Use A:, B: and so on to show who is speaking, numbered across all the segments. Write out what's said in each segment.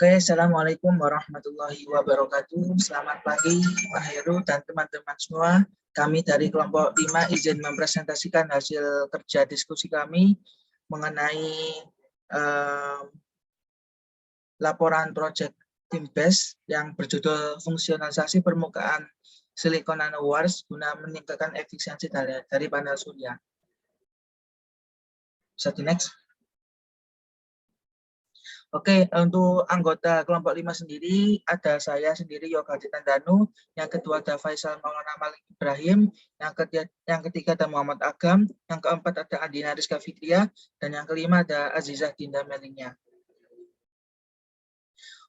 A: Oke, Assalamualaikum warahmatullahi wabarakatuh. Selamat pagi Pak Heru dan teman-teman semua. Kami dari kelompok 5 izin mempresentasikan hasil kerja diskusi kami mengenai laporan proyek Timbes yang berjudul fungsionalisasi permukaan silikon nanowires guna meningkatkan efisiensi dari panel surya. Bisa di next. Oke, untuk anggota kelompok 5 sendiri, ada saya sendiri Yoga Ditandanu, yang kedua ada Faisal Maulana Malik Ibrahim, yang ketiga ada Muhammad Agam, yang keempat ada Andina Rizka Fitria, dan yang kelima ada Azizah Dinda Melinya.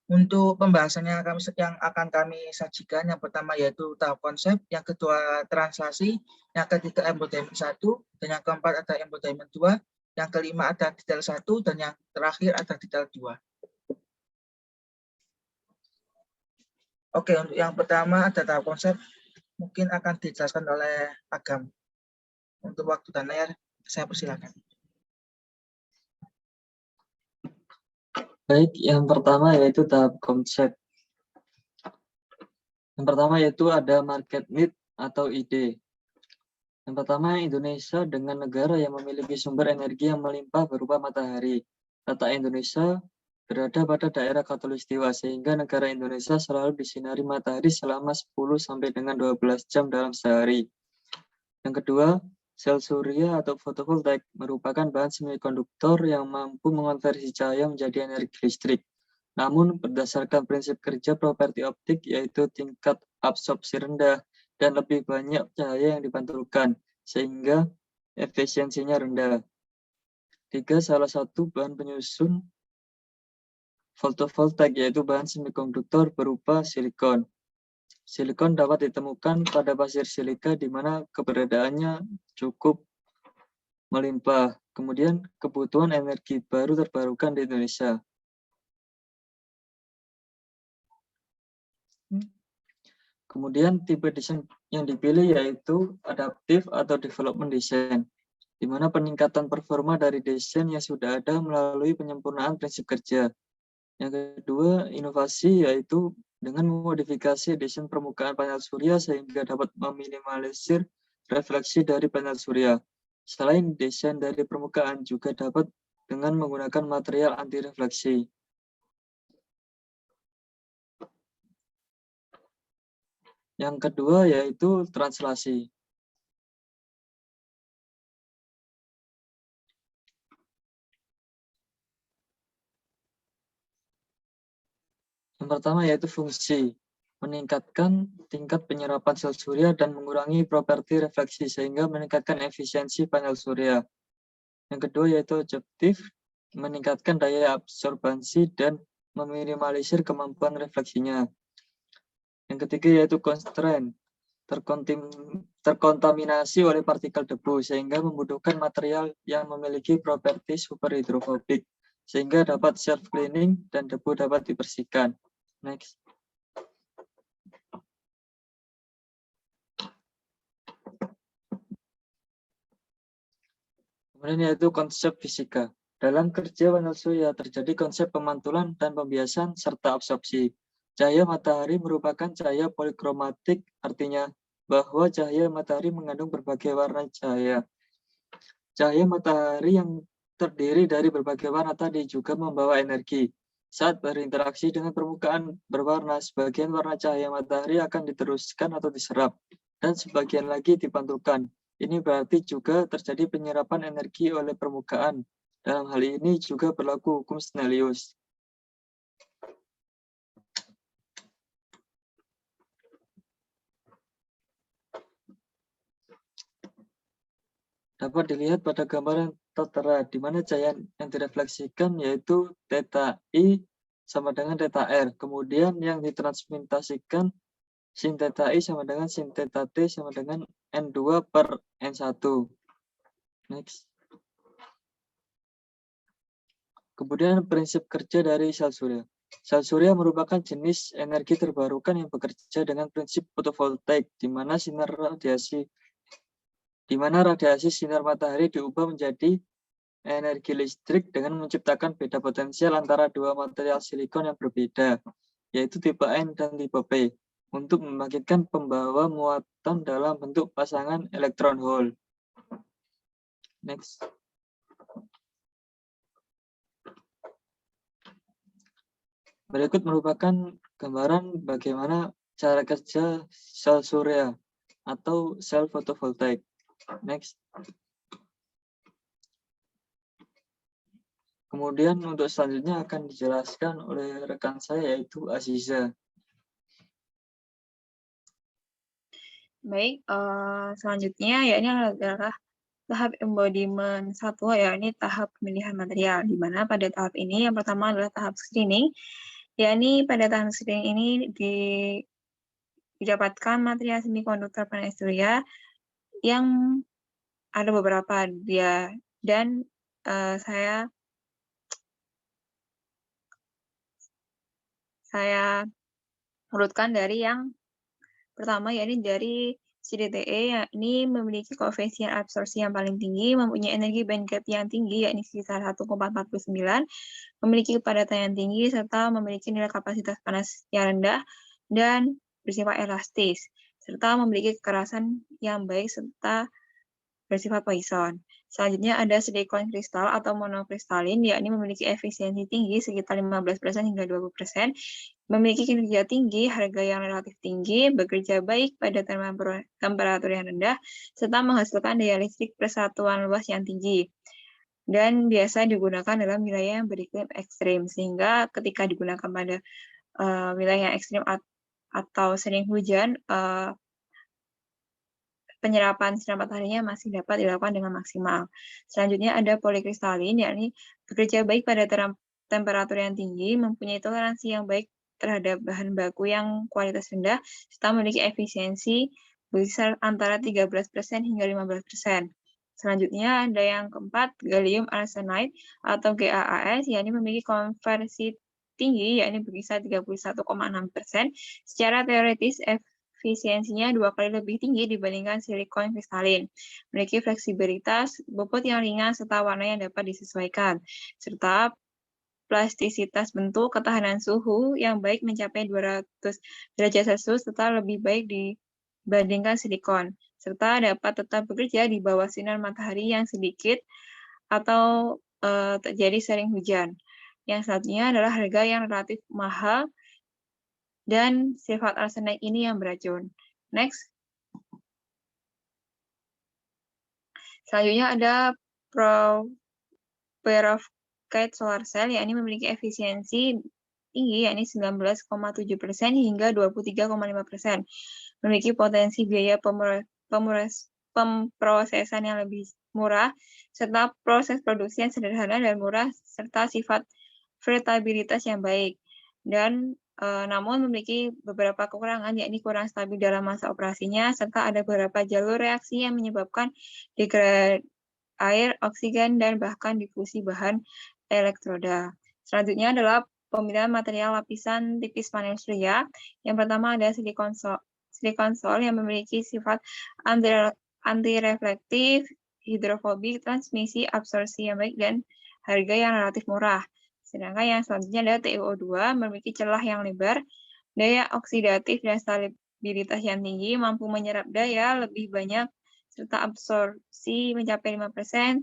A: Untuk pembahasannya yang akan kami sajikan, yang pertama yaitu tahap konsep, yang kedua translasi, yang ketiga embodiment 1, dan yang keempat ada embodiment 2, yang kelima ada detail 1, dan yang terakhir ada detail 2. Oke, untuk yang pertama ada tahap konsep, mungkin akan dijelaskan oleh Agam. Untuk waktu dan layar, saya persilakan.
B: Baik, yang pertama yaitu tahap konsep. Yang pertama yaitu ada market need atau ide. Yang pertama, Indonesia dengan negara yang memiliki sumber energi yang melimpah berupa matahari. Letak Indonesia berada pada daerah khatulistiwa, sehingga negara Indonesia selalu disinari matahari selama 10 sampai dengan 12 jam dalam sehari. Yang kedua, sel surya atau fotovoltaik merupakan bahan semikonduktor yang mampu mengonversi cahaya menjadi energi listrik. Namun, berdasarkan prinsip kerja properti optik, yaitu tingkat absorpsi rendah dan lebih banyak cahaya yang dipantulkan, sehingga efisiensinya rendah. 3. Salah satu bahan penyusun fotovoltaik yaitu bahan semikonduktor berupa silikon. Silikon dapat ditemukan pada pasir silika di mana keberadaannya cukup melimpah. Kemudian, kebutuhan energi baru terbarukan di Indonesia. Kemudian tipe desain yang dipilih yaitu adaptif atau development design, di mana peningkatan performa dari desain yang sudah ada melalui penyempurnaan prinsip kerja. Yang kedua, inovasi yaitu dengan memodifikasi desain permukaan panel surya sehingga dapat meminimalisir refleksi dari panel surya. Selain desain dari permukaan juga dapat dengan menggunakan material anti refleksi. Yang kedua yaitu translasi. Yang pertama yaitu fungsi, meningkatkan tingkat penyerapan sel surya dan mengurangi properti refleksi sehingga meningkatkan efisiensi panel surya. Yang kedua yaitu objektif, meningkatkan daya absorbansi dan meminimalisir kemampuan refleksinya. Yang ketiga yaitu constraint, terkontaminasi oleh partikel debu sehingga membutuhkan material yang memiliki properti superhidrofobik sehingga dapat self-cleaning dan debu dapat dibersihkan. Next. Kemudian yaitu konsep fisika. Dalam kerja panel surya terjadi konsep pemantulan dan pembiasan serta absorpsi. Cahaya matahari merupakan cahaya polikromatik, artinya bahwa cahaya matahari mengandung berbagai warna cahaya. Cahaya matahari yang terdiri dari berbagai warna tadi juga membawa energi. Saat berinteraksi dengan permukaan berwarna, sebagian warna cahaya matahari akan diteruskan atau diserap, dan sebagian lagi dipantulkan. Ini berarti juga terjadi penyerapan energi oleh permukaan. Dalam hal ini juga berlaku hukum Snellius. Dapat dilihat pada gambar yang tertera, di mana cahaya yang direfleksikan yaitu theta I sama dengan theta R. Kemudian yang ditransmitasikan sin theta I sama dengan sin theta T sama dengan N2 per N1. Next. Kemudian prinsip kerja dari sel surya. Sel surya merupakan jenis energi terbarukan yang bekerja dengan prinsip fotovoltaik, di mana radiasi sinar matahari diubah menjadi energi listrik dengan menciptakan beda potensial antara dua material silikon yang berbeda, yaitu tipe N dan tipe P, untuk membangkitkan pembawa muatan dalam bentuk pasangan elektron hole. Next. Berikut merupakan gambaran bagaimana cara kerja sel surya atau sel fotovoltaik. Next. Kemudian untuk selanjutnya akan dijelaskan oleh rekan saya yaitu Aziza.
C: Baik, selanjutnya ya ini adalah tahap embodiment 1, ya ini tahap pemilihan material, di mana pada tahap ini yang pertama adalah tahap screening, yakni pada tahap screening ini didapatkan material semikonduktor panel surya yang ada beberapa dia, dan saya urutkan dari yang pertama, yakni dari CDTE, yakni memiliki koefisien absorpsi yang paling tinggi, mempunyai energi band gap yang tinggi, yakni sekitar 1,49, memiliki kepadatan yang tinggi, serta memiliki nilai kapasitas panas yang rendah dan bersifat elastis, serta memiliki kekerasan yang baik serta bersifat Poisson. Selanjutnya ada silikon kristal atau monokristalin, yakni memiliki efisiensi tinggi sekitar 15% hingga 20%, memiliki kinerja tinggi, harga yang relatif tinggi, bekerja baik pada temperatur yang rendah, serta menghasilkan daya listrik persatuan luas yang tinggi. Dan biasa digunakan dalam wilayah yang beriklim ekstrim, sehingga ketika digunakan pada wilayah yang ekstrim atau sering hujan, penyerapan sinar mataharinya masih dapat dilakukan dengan maksimal. Selanjutnya ada polikristalin, yakni bekerja baik pada temperatur yang tinggi, mempunyai toleransi yang baik terhadap bahan baku yang kualitas rendah, serta memiliki efisiensi besar antara 13% hingga 15%. Selanjutnya ada yang keempat, gallium arsenide atau GaAs, yakni memiliki konversi tinggi, yakni berkisar 31,6%. Secara teoretis, efisiensinya 2 kali lebih tinggi dibandingkan silikon kristalin. Memiliki fleksibilitas, bobot yang ringan, serta warna yang dapat disesuaikan. Serta plastisitas bentuk, ketahanan suhu yang baik mencapai 200 derajat Celcius, serta lebih baik dibandingkan silikon. Serta dapat tetap bekerja di bawah sinar matahari yang sedikit atau terjadi sering hujan. Yang selanjutnya adalah harga yang relatif mahal, dan sifat arsenik ini yang beracun. Next. Selanjutnya ada perovskite solar cell, yakni memiliki efisiensi tinggi, yakni 19,7% hingga 23,5%. Memiliki potensi biaya pemrosesan yang lebih murah, serta proses produksi yang sederhana dan murah, serta sifat vertabilitas yang baik. Dan namun memiliki beberapa kekurangan, yakni kurang stabil dalam masa operasinya, serta ada beberapa jalur reaksi yang menyebabkan degrade air, oksigen, dan bahkan difusi bahan elektroda. Selanjutnya adalah pemilihan material lapisan tipis panel surya. Yang pertama ada silikon sol yang memiliki sifat anti-reflektif, hidrofobik, transmisi, absorpsi yang baik, dan harga yang relatif murah. Sedangkan yang selanjutnya adalah TiO2, memiliki celah yang lebar, daya oksidatif dan stabilitas yang tinggi, mampu menyerap daya lebih banyak, serta absorpsi mencapai 5%,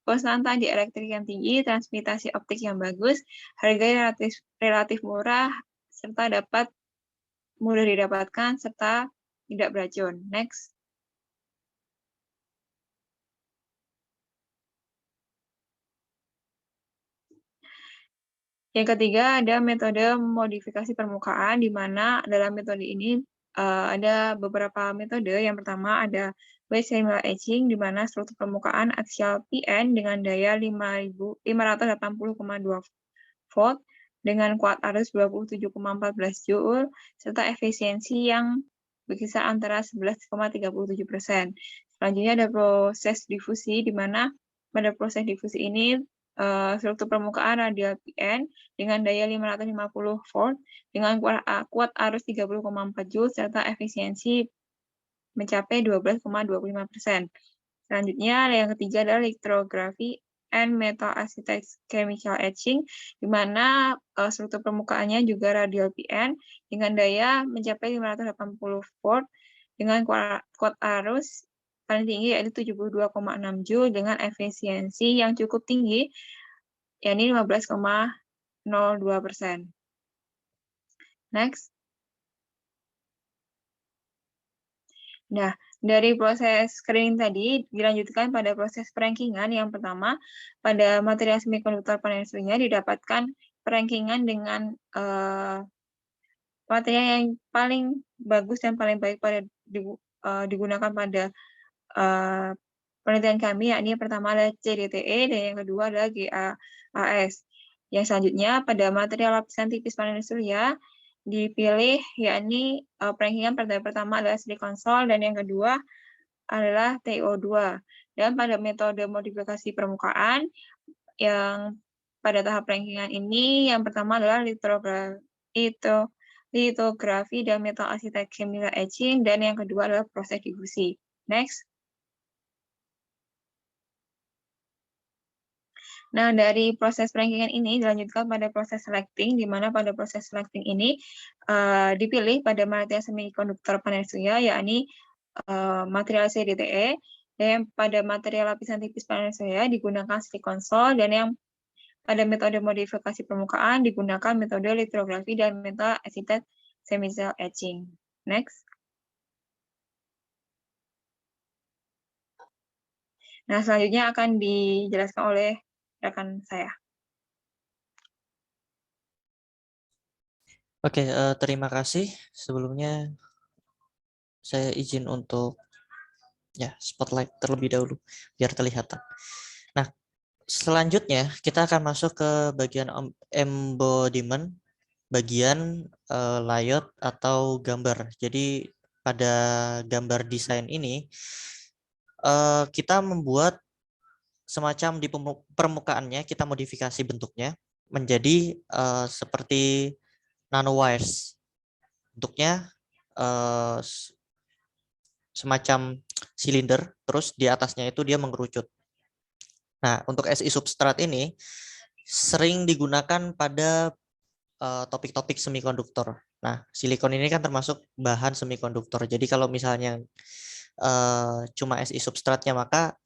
C: konstanta dielektrik yang tinggi, transmitasi optik yang bagus, harga relatif murah, serta dapat mudah didapatkan, serta tidak beracun. Next. Yang ketiga ada metode modifikasi permukaan, di mana dalam metode ini ada beberapa metode. Yang pertama ada Wave Thermal Etching, di mana struktur permukaan aksial PN dengan daya 580,2 volt dengan kuat arus 27,14 Joule, serta efisiensi yang berkisar antara 11,37%. Selanjutnya ada proses difusi, di mana pada proses difusi ini struktur permukaan radial PN dengan daya 550 volt dengan kuat arus 30,4 Joule serta efisiensi mencapai 12,25%. Selanjutnya yang ketiga adalah lithografi and metal acetate chemical etching, di mana struktur permukaannya juga radial PN dengan daya mencapai 580 volt dengan kuat arus paling tinggi yaitu 72,6 Joule dengan efisiensi yang cukup tinggi, yakni 15,02%. Next. Nah, dari proses screening tadi dilanjutkan pada proses perankingan. Yang pertama, pada material semikonduktor panel surya didapatkan perankingan dengan material yang paling bagus dan paling baik pada digunakan pada penelitian kami, yakni yang pertama adalah CDTE dan yang kedua adalah GAAS. Yang selanjutnya pada material lapisan tipis panel surya dipilih, yakni perankingan pada pertama adalah silikon sol dan yang kedua adalah TiO2. Dan pada metode modifikasi permukaan yang pada tahap rankingan ini yang pertama adalah litografi dan metal acetate chemical etching dan yang kedua adalah proses difusi. Next. Nah, dari proses rankingan ini dilanjutkan pada proses selecting, di mana pada proses selecting ini dipilih pada material semikonduktor panel surya, yakni material CDTE, dan pada material lapisan tipis panel surya digunakan silikon sol, dan yang pada metode modifikasi permukaan digunakan metode litografi dan metal acetate chemical etching. Next. Nah, selanjutnya akan dijelaskan oleh rekan saya.
D: Oke, terima kasih. Sebelumnya saya izin untuk spotlight terlebih dahulu biar kelihatan. Nah, selanjutnya kita akan masuk ke bagian embodiment, bagian layout atau gambar. Jadi pada gambar desain ini kita membuat semacam di permukaannya kita modifikasi bentuknya menjadi seperti nanowires. Bentuknya semacam silinder, terus di atasnya itu dia mengerucut. Nah, untuk Si substrat ini sering digunakan pada topik-topik semikonduktor. Nah, silikon ini kan termasuk bahan semikonduktor. Jadi kalau misalnya cuma Si substratnya, maka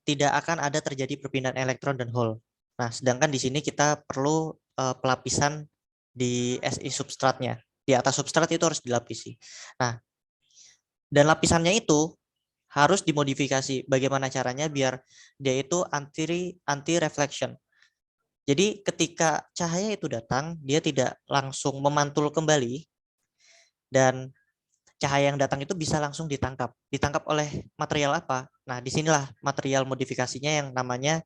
D: tidak akan ada terjadi perpindahan elektron dan hole. Nah, sedangkan di sini kita perlu pelapisan di Si substratnya. Di atas substrat itu harus dilapisi. Nah, dan lapisannya itu harus dimodifikasi. Bagaimana caranya biar dia itu anti reflection. Jadi ketika cahaya itu datang, dia tidak langsung memantul kembali dan cahaya yang datang itu bisa langsung ditangkap. Ditangkap oleh material apa? Nah, disinilah material modifikasinya yang namanya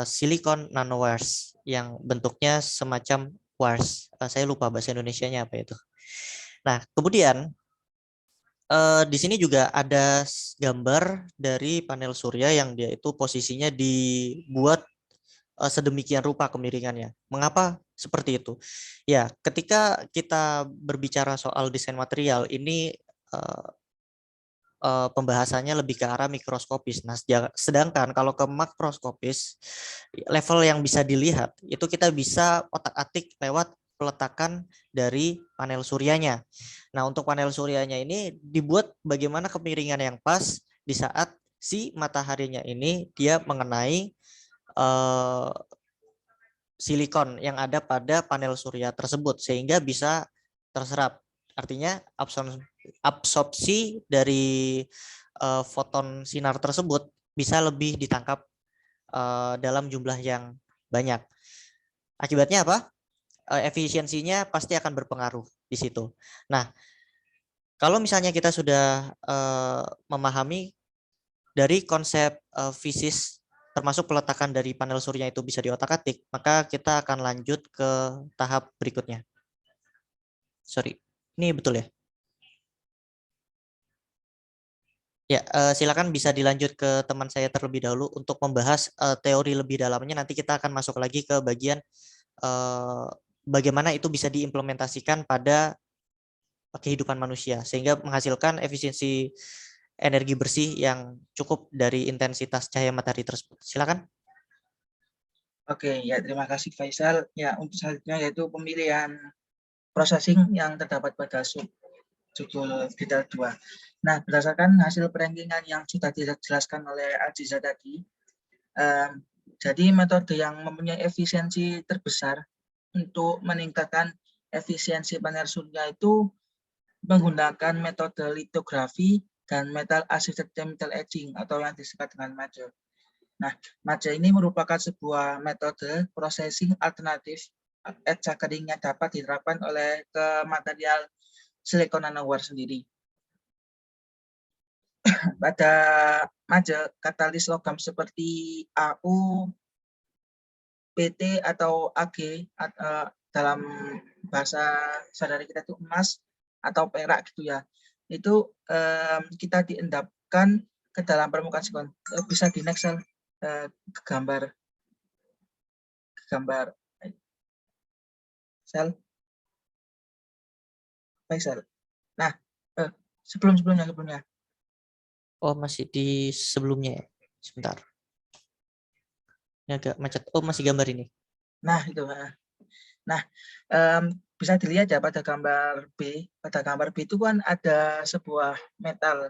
D: silicon nanowires yang bentuknya semacam wires. Saya lupa bahasa Indonesianya apa itu. Nah, kemudian di sini juga ada gambar dari panel surya yang dia itu posisinya dibuat sedemikian rupa kemiringannya. Mengapa seperti itu? Ya, ketika kita berbicara soal desain material, ini pembahasannya lebih ke arah mikroskopis. Nah, sedangkan kalau ke makroskopis, level yang bisa dilihat, itu kita bisa otak-atik lewat peletakan dari panel suryanya. Nah, untuk panel suryanya ini dibuat bagaimana kemiringan yang pas di saat si mataharinya ini dia mengenai silikon yang ada pada panel surya tersebut sehingga bisa terserap. Artinya absorpsi dari foton sinar tersebut bisa lebih ditangkap dalam jumlah yang banyak. Akibatnya apa? Efisiensinya pasti akan berpengaruh di situ. Nah, kalau misalnya kita sudah memahami dari konsep fisis termasuk peletakan dari panel surya itu bisa diotak-atik, maka kita akan lanjut ke tahap berikutnya. Sorry, ini betul ya? Ya, silakan bisa dilanjut ke teman saya terlebih dahulu untuk membahas teori lebih dalamnya. Nanti kita akan masuk lagi ke bagian bagaimana itu bisa diimplementasikan pada kehidupan manusia sehingga menghasilkan efisiensi energi bersih yang cukup dari intensitas cahaya matahari tersebut. Silakan.
A: Oke, ya terima kasih Faisal. Ya, untuk selanjutnya yaitu pemilihan processing yang terdapat pada judul detail 2. Nah, berdasarkan hasil perankingan yang sudah dijelaskan oleh Aziza tadi, jadi metode yang mempunyai efisiensi terbesar untuk meningkatkan efisiensi panel surya itu menggunakan metode litografi dan metal assisted chemical etching atau yang disebut dengan MACE. Nah, MACE ini merupakan sebuah metode processing alternatif etcha kering yang dapat diterapkan oleh ke material silikon nanowire sendiri. Pada MACE, katalis logam seperti AU, PT atau AG dalam bahasa sehari kita itu emas atau perak gitu ya. Itu kita diendapkan ke dalam permukaan silikon. Bisa di next ke gambar sel Faisal. Nah, sebelumnya.
D: Oh, masih di sebelumnya ya. Sebentar. Ini agak macet. Oh, masih gambar ini.
A: Nah, itu. Nah, bisa dilihat ya pada gambar B. Pada gambar B itu kan ada sebuah metal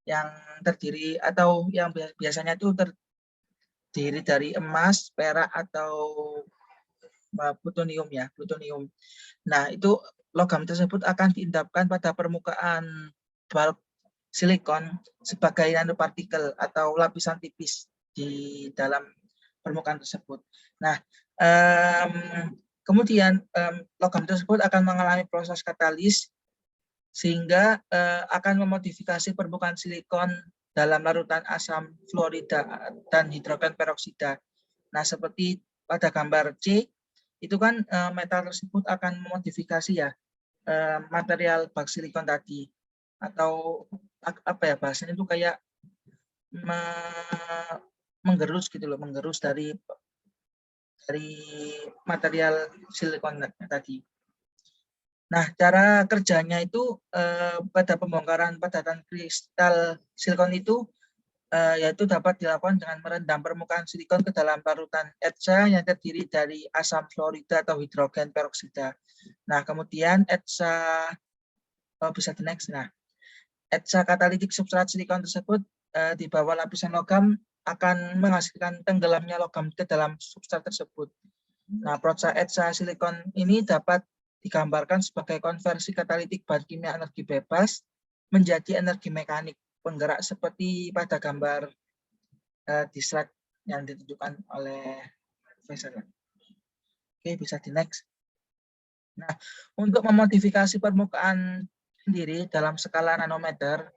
A: yang terdiri atau yang biasanya itu terdiri dari emas, perak atau plutonium ya, plutonium. Nah, itu logam tersebut akan diendapkan pada permukaan bulk silikon sebagai nanopartikel atau lapisan tipis di dalam permukaan tersebut. Nah, kemudian logam tersebut akan mengalami proses katalis sehingga akan memodifikasi permukaan silikon dalam larutan asam fluorida dan hidrogen peroksida. Nah, seperti pada gambar C, itu kan metal tersebut akan memodifikasi ya material bak silikon tadi, atau apa ya bahasanya itu kayak menggerus gitu loh, menggerus dari material silikon tadi. Nah, cara kerjanya itu pada pembongkaran padatan kristal silikon itu yaitu dapat dilakukan dengan merendam permukaan silikon ke dalam larutan etcha yang terdiri dari asam fluorida atau hidrogen peroksida. Nah, kemudian etcha bisa di next. Nah, etcha katalitik substrat silikon tersebut di bawah lapisan logam akan menghasilkan tenggelamnya logam ke dalam substrat tersebut. Nah, proses etcha silikon ini dapat digambarkan sebagai konversi katalitik bahan kimia energi bebas menjadi energi mekanik penggerak seperti pada gambar di slide yang ditunjukkan oleh Faisal. Oke, bisa di next. Nah, untuk memodifikasi permukaan sendiri dalam skala nanometer,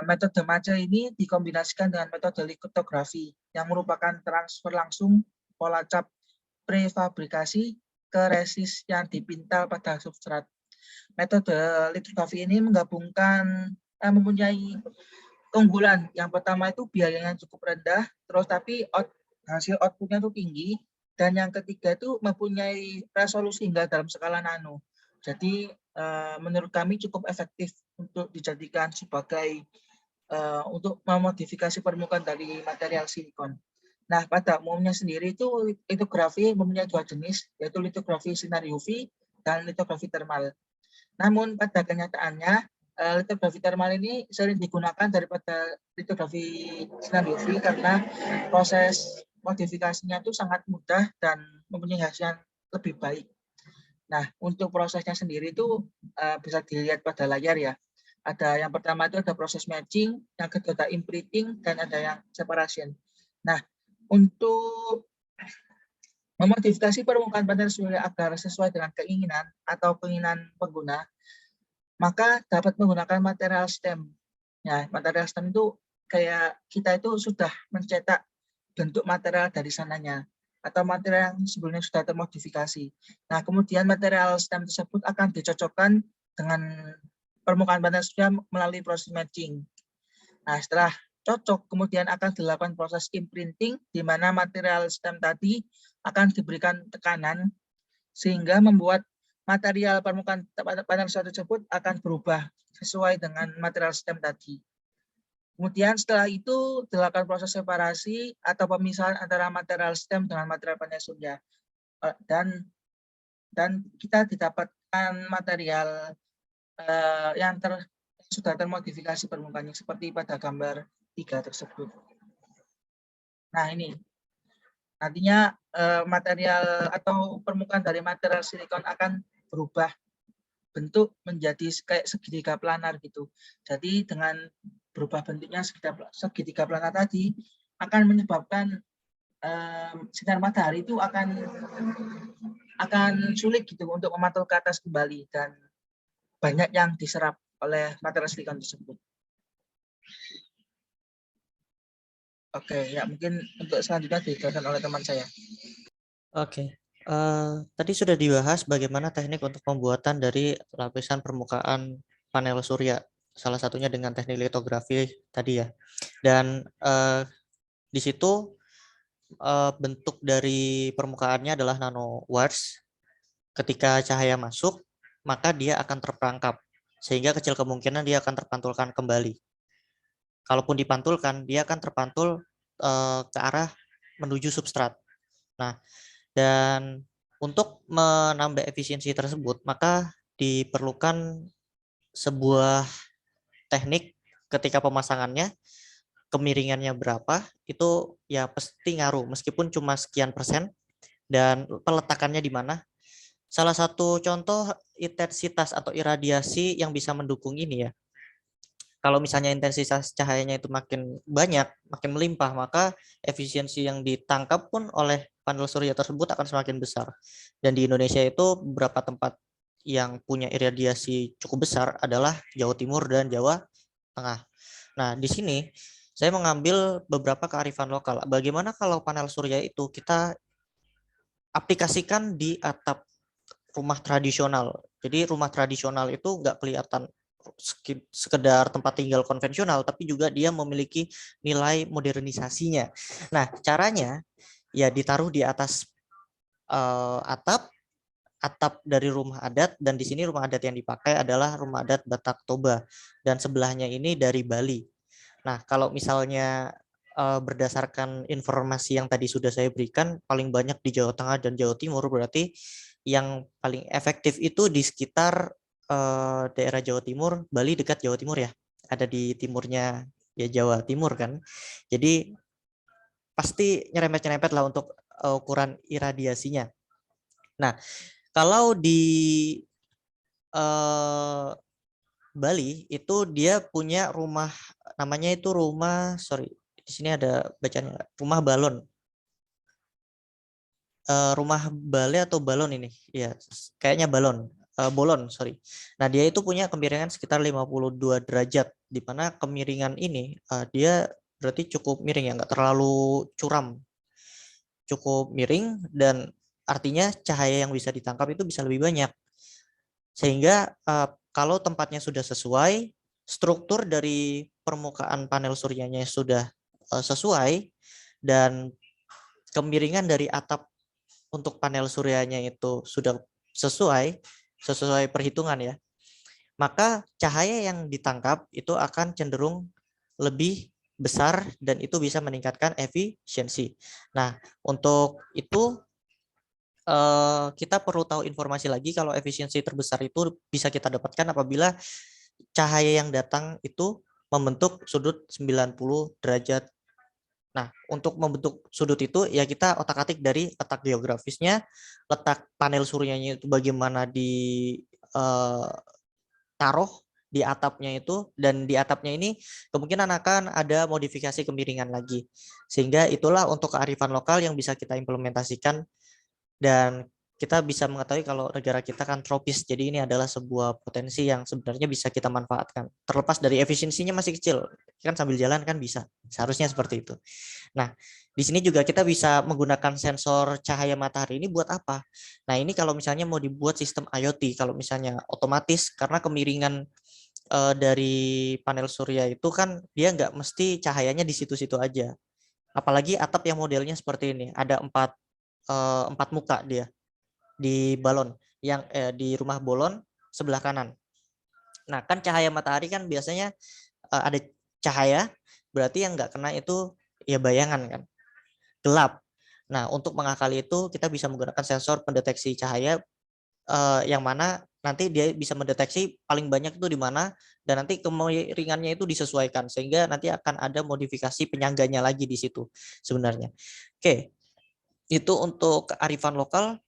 A: metode MACE ini dikombinasikan dengan metode litografi yang merupakan transfer langsung pola cap prefabrikasi ke resis yang dipintal pada substrat. Metode litografi ini mempunyai keunggulan. Yang pertama itu biayanya cukup rendah, terus tapi hasil outputnya itu tinggi, dan yang ketiga itu mempunyai resolusi hingga dalam skala nano. Jadi menurut kami cukup efektif untuk dijadikan sebagai untuk memodifikasi permukaan dari material silikon. Nah, pada umumnya sendiri itu litografi mempunyai dua jenis, yaitu litografi sinar UV dan litografi termal. Namun pada kenyataannya litografi termal ini sering digunakan daripada litografi sinar UV karena proses modifikasinya itu sangat mudah dan mempunyai hasil yang lebih baik. Nah, untuk prosesnya sendiri itu bisa dilihat pada layar ya. Ada yang pertama itu ada proses matching, yang kedua ada imprinting, dan ada yang separation. Nah, untuk memodifikasi permukaan panel surya agar sesuai dengan keinginan atau keinginan pengguna, maka dapat menggunakan material stem. Ya, material stem itu kayak kita itu sudah mencetak bentuk material dari sananya atau material yang sebelumnya sudah termodifikasi. Nah, kemudian material stem tersebut akan dicocokkan dengan permukaan panel surya melalui proses matching. Nah, setelah cocok, kemudian akan dilakukan proses imprinting, di mana material stem tadi akan diberikan tekanan sehingga membuat material permukaan panel surya tersebut akan berubah sesuai dengan material stem tadi. Kemudian setelah itu dilakukan proses separasi atau pemisahan antara material stem dengan material panel surya. Dan kita didapatkan material yang sudah termodifikasi permukaannya seperti pada gambar 3 tersebut. Nah ini, nantinya material atau permukaan dari material silikon akan berubah bentuk menjadi kayak segitiga planar gitu. Jadi dengan berubah bentuknya segitiga planar tadi akan menyebabkan sinar matahari itu akan sulit gitu untuk memantul ke atas kembali dan banyak yang diserap oleh material silikon tersebut. Oke, ya mungkin untuk selanjutnya dijelaskan oleh teman saya.
D: Oke. Tadi sudah dibahas bagaimana teknik untuk pembuatan dari lapisan permukaan panel surya. Salah satunya dengan teknik litografi tadi ya. Dan di situ bentuk dari permukaannya adalah nanowatts. Ketika cahaya masuk, maka dia akan terperangkap. Sehingga kecil kemungkinan dia akan terpantulkan kembali. Kalaupun dipantulkan, dia akan terpantul ke arah menuju substrat. Nah, dan untuk menambah efisiensi tersebut, maka diperlukan sebuah teknik ketika pemasangannya, kemiringannya berapa, itu ya pasti ngaruh, meskipun cuma sekian persen, dan peletakannya di mana. Salah satu contoh intensitas atau iradiasi yang bisa mendukung ini ya, kalau misalnya intensitas cahayanya itu makin banyak, makin melimpah, maka efisiensi yang ditangkap pun oleh panel surya tersebut akan semakin besar. Dan di Indonesia itu beberapa tempat yang punya iradiasi cukup besar adalah Jawa Timur dan Jawa Tengah. Nah, di sini saya mengambil beberapa kearifan lokal. Bagaimana kalau panel surya itu kita aplikasikan di atap rumah tradisional. Jadi rumah tradisional itu nggak kelihatan sekedar tempat tinggal konvensional, tapi juga dia memiliki nilai modernisasinya. Nah, caranya ya ditaruh di atas atap dari rumah adat, dan di sini rumah adat yang dipakai adalah rumah adat Batak Toba, dan sebelahnya ini dari Bali. Nah, kalau misalnya berdasarkan informasi yang tadi sudah saya berikan, paling banyak di Jawa Tengah dan Jawa Timur, berarti yang paling efektif itu di sekitar daerah Jawa Timur. Bali dekat Jawa Timur ya, ada di timurnya ya Jawa Timur kan. Jadi pasti nyerempet-nyerempet lah untuk ukuran iradiasinya. Nah, kalau di Bali itu dia punya rumah, namanya itu rumah, sorry, di sini ada bacanya, rumah balon. Rumah bale atau balon ini, ya kayaknya balon, bolon, sorry. Nah, dia itu punya kemiringan sekitar 52 derajat, di mana kemiringan ini dia berarti cukup miring ya, nggak terlalu curam, cukup miring, dan artinya cahaya yang bisa ditangkap itu bisa lebih banyak. Sehingga kalau tempatnya sudah sesuai, struktur dari permukaan panel suryanya sudah sesuai, dan kemiringan dari atap untuk panel suryanya itu sudah sesuai perhitungan ya, maka cahaya yang ditangkap itu akan cenderung lebih besar dan itu bisa meningkatkan efisiensi. Nah, untuk itu kita perlu tahu informasi lagi kalau efisiensi terbesar itu bisa kita dapatkan apabila cahaya yang datang itu membentuk sudut 90 derajat. Nah, untuk membentuk sudut itu ya kita otak-atik dari letak geografisnya, letak panel suryanya itu bagaimana ditaruh di atapnya itu, dan di atapnya ini kemungkinan akan ada modifikasi kemiringan lagi. Sehingga itulah untuk kearifan lokal yang bisa kita implementasikan, dan kita bisa mengetahui kalau negara kita kan tropis, jadi ini adalah sebuah potensi yang sebenarnya bisa kita manfaatkan. Terlepas dari efisiensinya masih kecil, kan sambil jalan kan bisa, seharusnya seperti itu. Nah, di sini juga kita bisa menggunakan sensor cahaya matahari ini buat apa? Nah, ini kalau misalnya mau dibuat sistem IoT, kalau misalnya otomatis, karena kemiringan dari panel surya itu kan dia nggak mesti cahayanya di situ-situ aja. Apalagi atap yang modelnya seperti ini, ada empat muka dia di balon. yang di rumah bolon sebelah kanan. Nah, kan cahaya matahari kan biasanya ada cahaya, berarti yang nggak kena itu ya bayangan kan, gelap. Nah, untuk mengakali itu kita bisa menggunakan sensor pendeteksi cahaya yang mana nanti dia bisa mendeteksi paling banyak itu di mana, dan nanti kemiringannya itu disesuaikan sehingga nanti akan ada modifikasi penyangganya lagi di situ sebenarnya. Oke, itu untuk kearifan lokal.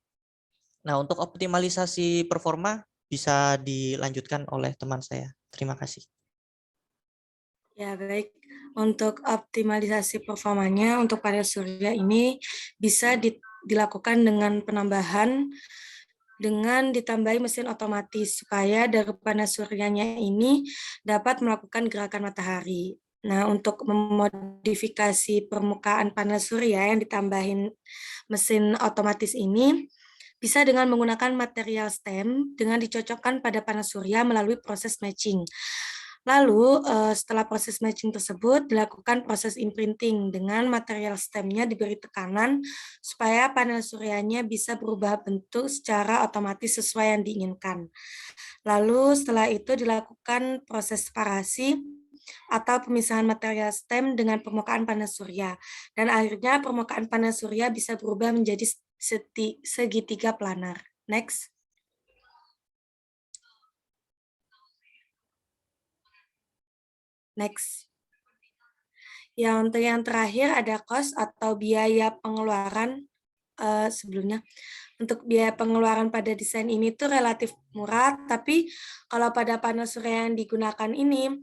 D: Nah, untuk optimalisasi performa bisa dilanjutkan oleh teman saya. Terima kasih.
E: Ya, baik. Untuk optimalisasi performanya untuk panel surya ini bisa dilakukan dengan penambahan dengan ditambahi mesin otomatis supaya dari panel suryanya ini dapat melakukan gerakan matahari. Nah, untuk memodifikasi permukaan panel surya yang ditambahin mesin otomatis ini bisa dengan menggunakan material stem dengan dicocokkan pada panel surya melalui proses matching. Lalu setelah proses matching tersebut dilakukan proses imprinting dengan material stemnya diberi tekanan supaya panel suryanya bisa berubah bentuk secara otomatis sesuai yang diinginkan. Lalu setelah itu dilakukan proses separasi atau pemisahan material stem dengan permukaan panel surya. Dan akhirnya permukaan panel surya bisa berubah menjadi segitiga planar. Next. Next. Untuk yang terakhir ada cost atau biaya pengeluaran sebelumnya. Untuk biaya pengeluaran pada desain ini tuh relatif murah, tapi kalau pada panel surya yang digunakan ini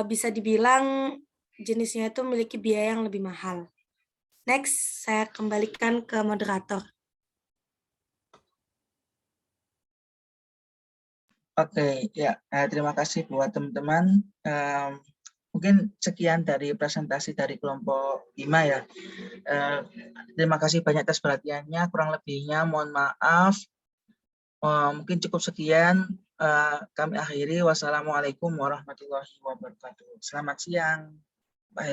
E: bisa dibilang jenisnya itu memiliki biaya yang lebih mahal. Next, saya kembalikan ke moderator.
A: Oke, ya, terima kasih buat teman-teman. Mungkin sekian dari presentasi dari kelompok 5 ya. Terima kasih banyak atas perhatiannya, kurang lebihnya mohon maaf. Mungkin cukup sekian, kami akhiri. Wassalamualaikum warahmatullahi wabarakatuh. Selamat siang.